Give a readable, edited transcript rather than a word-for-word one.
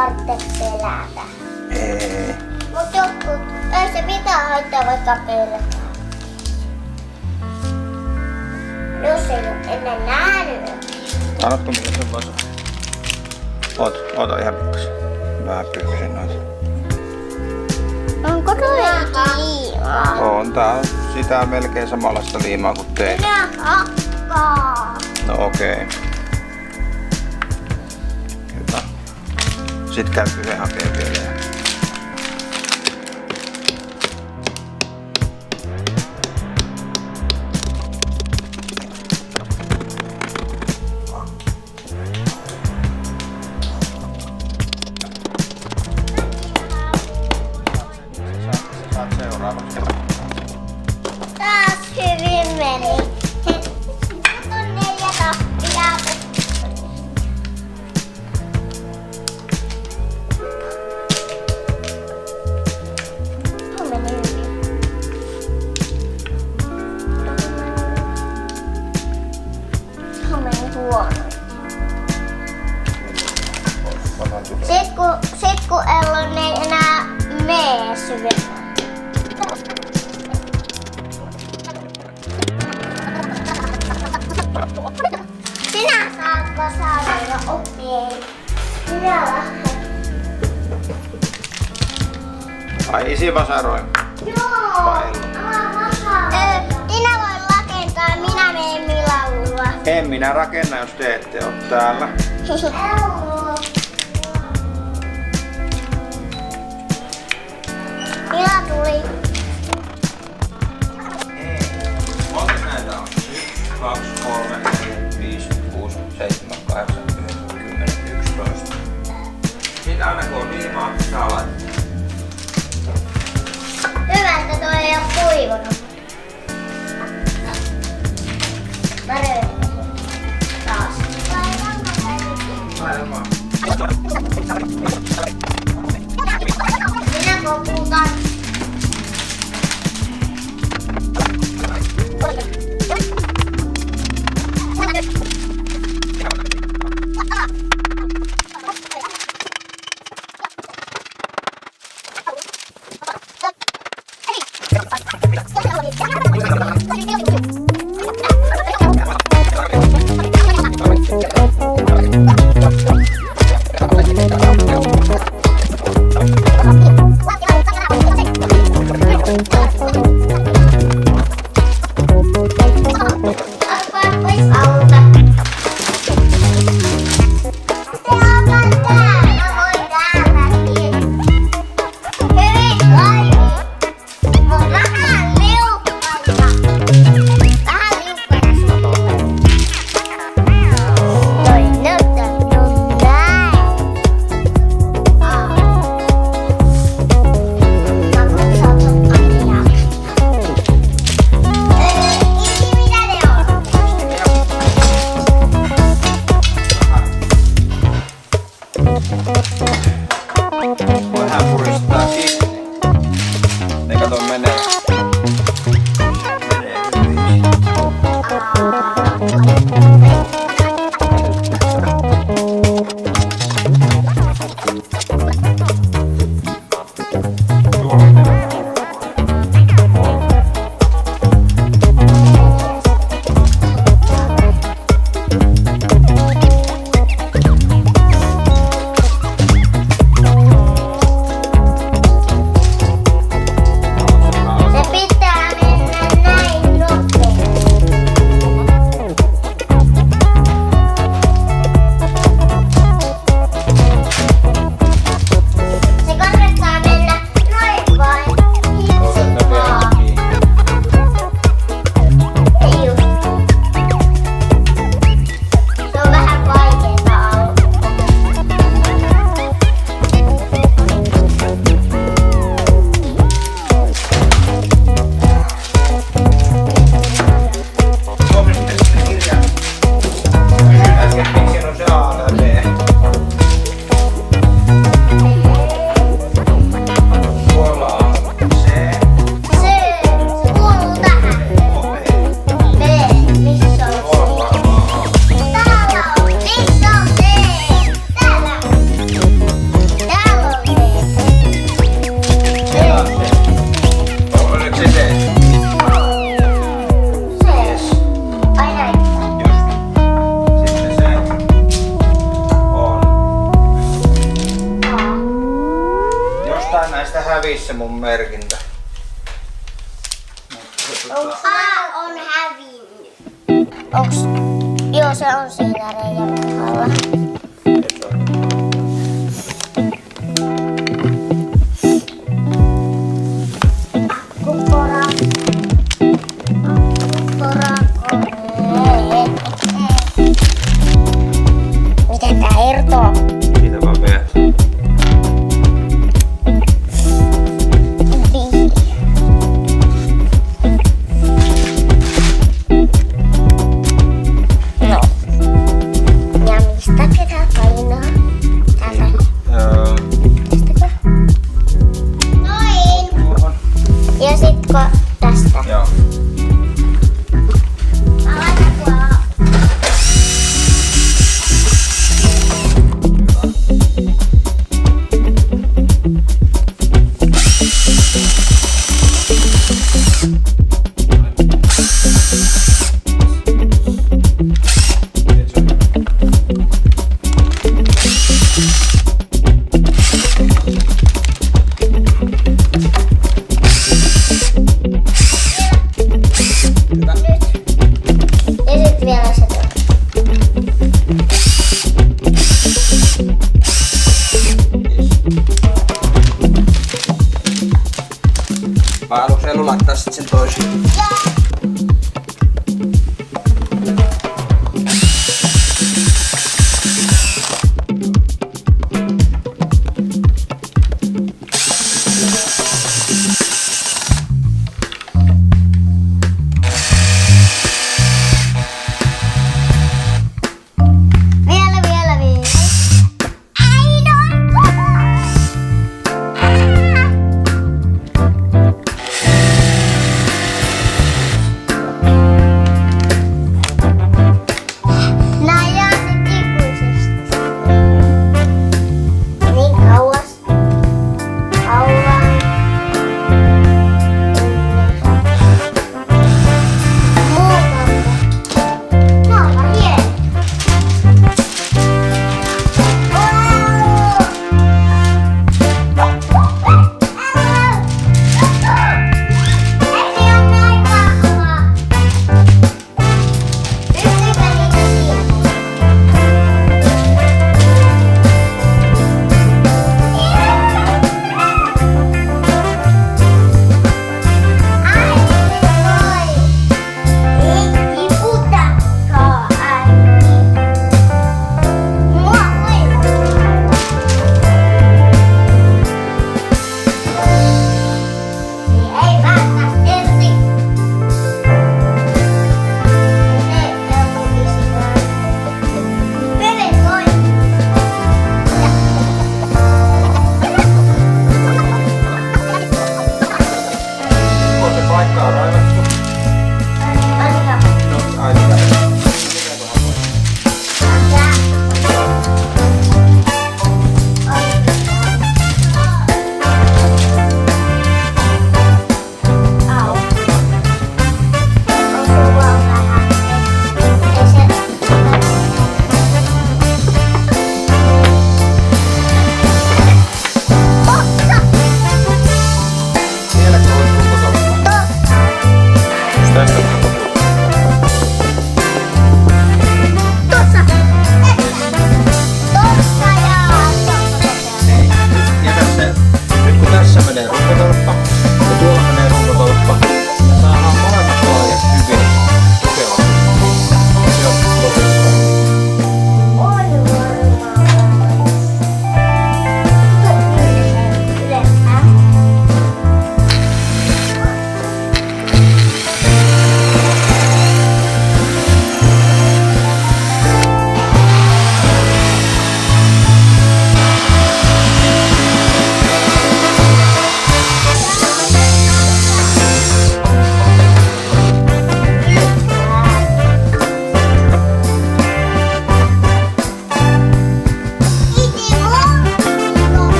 tarvitse pelätä. Ei. Mut jotkut, ei se mitään haittaa vaikka pelätä. Jos ei ole ennen nähnyt. Annatko minä sen vasu? Oota ihan pikkasen. Vähän pyyhkäsen noita. Onko toi liimaa? On, tää on sitä melkein samanlaista liimaa kuin teillä. Minä hakkaan. No okei. Hyvä. Sitten käy yhden hakeen vielä. Taas hyvin meni. Nyt on 4 tappia. Tuo meni hyvin. Tuo meni huono. Sit kun Ellon ei enää mene syvemmän. Sinä saat vasaroida, okei. Minä lähden. Ai isi vasaroi. Joo. Vai Ellu? Minä voin rakentaa, minä menen Milalulla. En minä rakenna, jos te ette oo täällä. Mila tuli. Monta näitä on? 1, 2, 3, 4, 5, 6, 7, 8, 9, 10, 11. Siitä aina kun on liimaa, saa laittaa. Hyvä, että toi ei oo kuivunut. Mä röyhtäsin. Taas. Laita vaan. Minä koputan. Vähän puristaa kiinni. Ne kato menee. Menee hyvin. Se pitää mennä näin nopeasti. se mun merkintä. A on hävinnyt. Onks? Joo, se on siinä reijän kohdalla. Kuppora. Miten tää irtoaa? Siitä vaan vielä. No. Ja mistä pitää painaa? Täältä. Tästäkö? Noin. Tuohon. Ja sitko tästä? Joo. Ja sit vielä se toinen. Mä haluan Elu laittaa sit sen toisen. Vielä. Ai no! Nää jää sit ikuisesti. Niin kauas. Kauan. Muutamme. Nää on vaan hieno. On se paikkaa raiva.